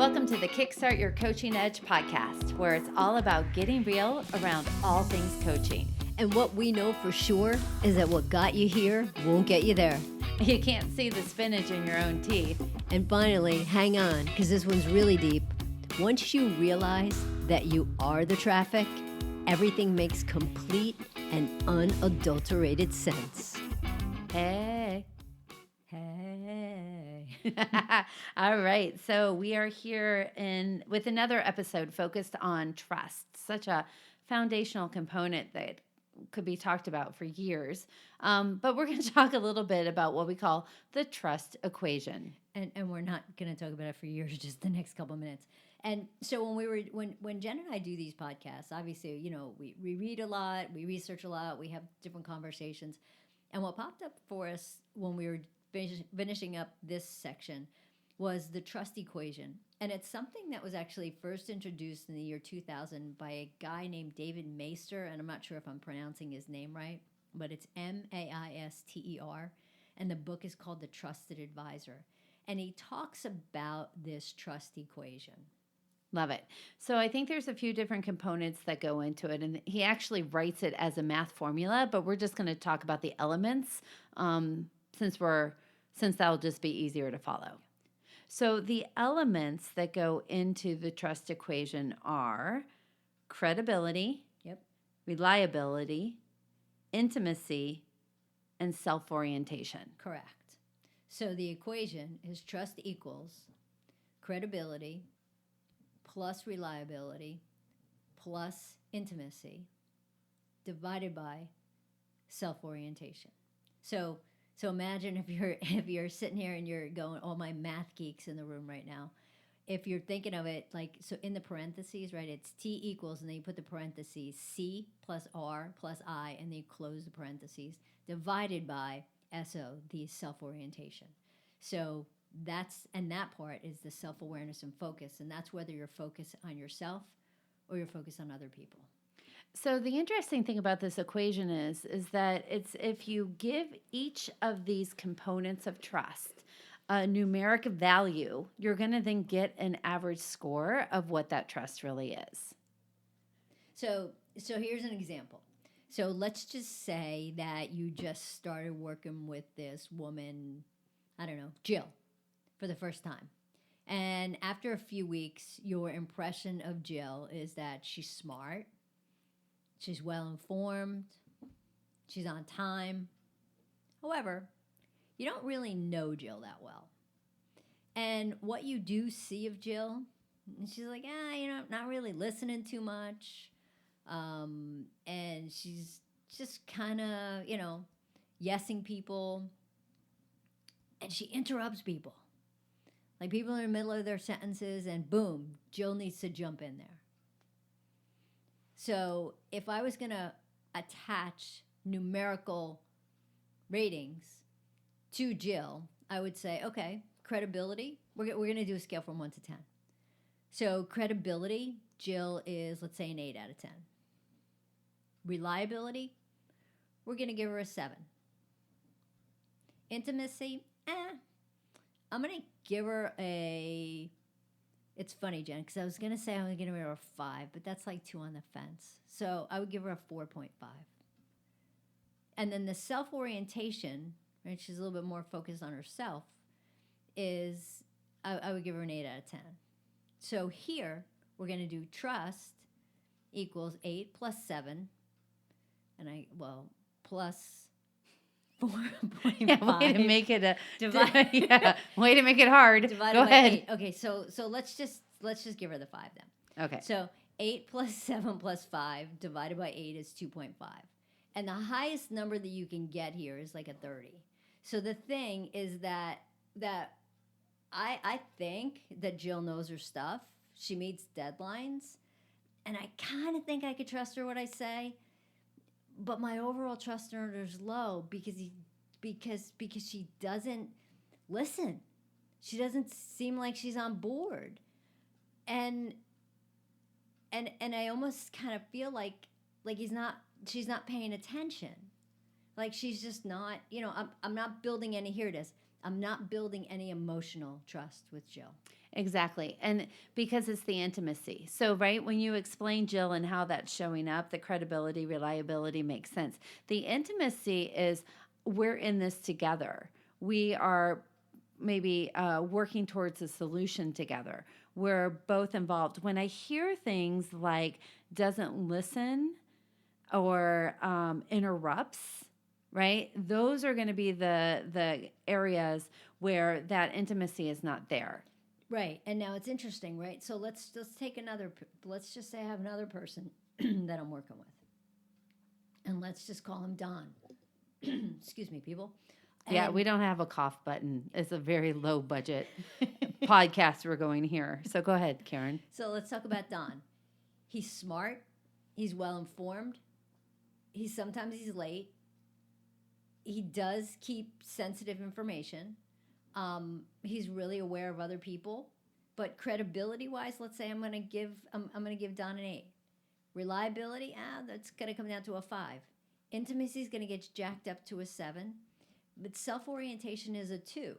Welcome to the Kickstart Your Coaching Edge podcast, where it's all about getting real around all things coaching. And what we know for sure is that what got you here won't get you there. You can't see the spinach in your own teeth. And finally, hang on, because this one's really deep. Once you realize that you are the traffic, everything makes complete and unadulterated sense. Hey. All right. So we are here with another episode focused on trust, such a foundational component that could be talked about for years. But we're going to talk a little bit about what we call the trust equation. And we're not going to talk about it for years, just the next couple of minutes. And so when Jen and I do these podcasts, obviously, you know, we read a lot, we research a lot, we have different conversations. And what popped up for us when we were finishing up this section was the trust equation. And it's something that was actually first introduced in the year 2000 by a guy named David Maister. And I'm not sure if I'm pronouncing his name right, but it's Maister. And the book is called The Trusted Advisor. And he talks about this trust equation. Love it. So I think there's a few different components that go into it. And he actually writes it as a math formula, but we're just going to talk about the elements since that'll just be easier to follow. So the elements that go into the trust equation are credibility, reliability, intimacy, and self-orientation. Correct. So the equation is trust equals credibility plus reliability plus intimacy divided by self-orientation. So imagine if you're sitting here and you're going, all my math geeks in the room right now. If you're thinking of it like, so in the parentheses, right, it's T equals, and then you put the parentheses C plus R plus I, and then you close the parentheses, divided by SO, the self-orientation. So that part is the self-awareness and focus, and that's whether you're focused on yourself or you're focused on other people. So the interesting thing about this equation is that it's if you give each of these components of trust a numeric value, you're going to then get an average score of what that trust really is. So here's an example. So let's just say that you just started working with this woman, I don't know, Jill, for the first time. And after a few weeks, your impression of Jill is that she's smart, she's well-informed, she's on time. However, you don't really know Jill that well. And what you do see of Jill, she's like, not really listening too much. And she's just kind of, yesing people. And she interrupts people. Like people in the middle of their sentences, and boom, Jill needs to jump in there. So if I was going to attach numerical ratings to Jill, I would say, okay, credibility, we're going to do a scale from 1 to 10. So credibility, Jill is, let's say, an 8 out of 10. Reliability, we're going to give her a 7. Intimacy, I'm going to give her a... It's funny, Jen, because I was going to say I was going to give her a 5, but that's like 2 on the fence. So I would give her a 4.5. And then the self-orientation, right, she's a little bit more focused on herself, is I would give her an 8 out of 10. So here, we're going to do trust equals 8 plus 7, and plus 4.5. Yeah, way to make it way to make it hard. Go ahead. 8. Okay, so let's just give her the 5 then. Okay. So 8 plus 7 plus 5 divided by 8 is 2.5. And the highest number that you can get here is like a 30. So the thing is that I think that Jill knows her stuff. She meets deadlines. And I kind of think I could trust her what I say. But my overall trust in her is low because she doesn't listen. She doesn't seem like she's on board. And I almost kind of feel like she's not paying attention. Like she's just not, I'm not building any, here it is. I'm not building any emotional trust with Jill. Exactly. And because it's the intimacy. So, right, when you explain Jill and how that's showing up, the credibility, reliability makes sense. The intimacy is we're in this together. We are maybe working towards a solution together. We're both involved. When I hear things like doesn't listen or interrupts, right? Those are going to be the areas where that intimacy is not there. Right. And now it's interesting, right? So let's take let's just say I have another person that I'm working with. And let's just call him Don. Excuse me, people. Yeah, we don't have a cough button. It's a very low budget podcast we're going here. So go ahead, Karen. So let's talk about Don. He's smart. He's well informed. Sometimes he's late. He does keep sensitive information. He's really aware of other people, but credibility-wise, let's say I'm going to give Don an 8. Reliability, that's going to come down to a 5. Intimacy is going to get jacked up to a 7, but self-orientation is a 2.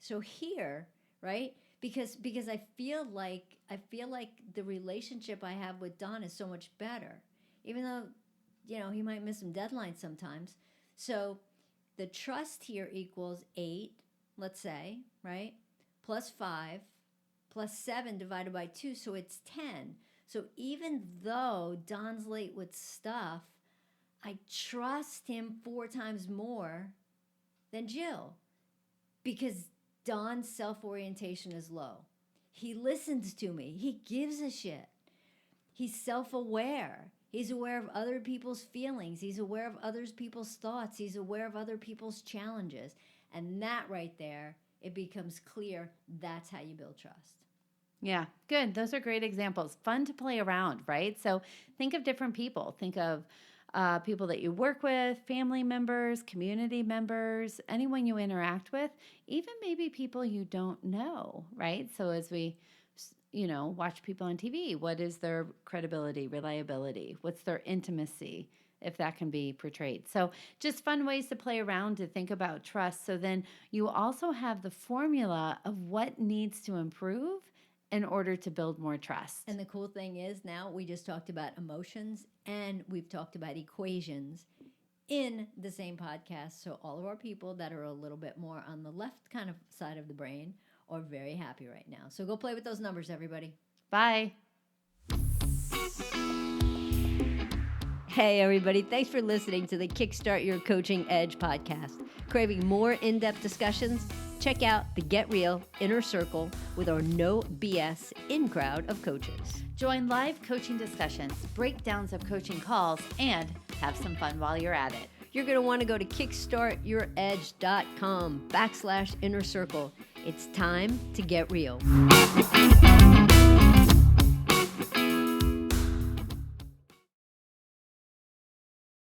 So here, right? Because I feel like the relationship I have with Don is so much better, even though he might miss some deadlines sometimes. So the trust here equals 8. Let's say, right? Plus 5, plus 7 divided by 2, so it's 10. So even though Don's late with stuff, I trust him 4 times more than Jill because Don's self-orientation is low. He listens to me. He gives a shit. He's self-aware. He's aware of other people's feelings. He's aware of other people's thoughts. He's aware of other people's challenges. And that right there, it becomes clear that's how you build trust. Yeah, good. Those are great examples. Fun to play around, right? So think of different people. Think of people that you work with, family members, community members, anyone you interact with, even maybe people you don't know, right? So as we, watch people on TV, what is their credibility, reliability? What's their intimacy? If that can be portrayed. So just fun ways to play around to think about trust. So then you also have the formula of what needs to improve in order to build more trust. And the cool thing is now we just talked about emotions and we've talked about equations in the same podcast. So all of our people that are a little bit more on the left kind of side of the brain are very happy right now. So go play with those numbers, everybody. Bye. Hey, everybody. Thanks for listening to the Kickstart Your Coaching Edge podcast. Craving more in-depth discussions? Check out the Get Real Inner Circle with our no BS in-crowd of coaches. Join live coaching discussions, breakdowns of coaching calls, and have some fun while you're at it. You're going to want to go to kickstartyouredge.com/inner circle. It's time to get real.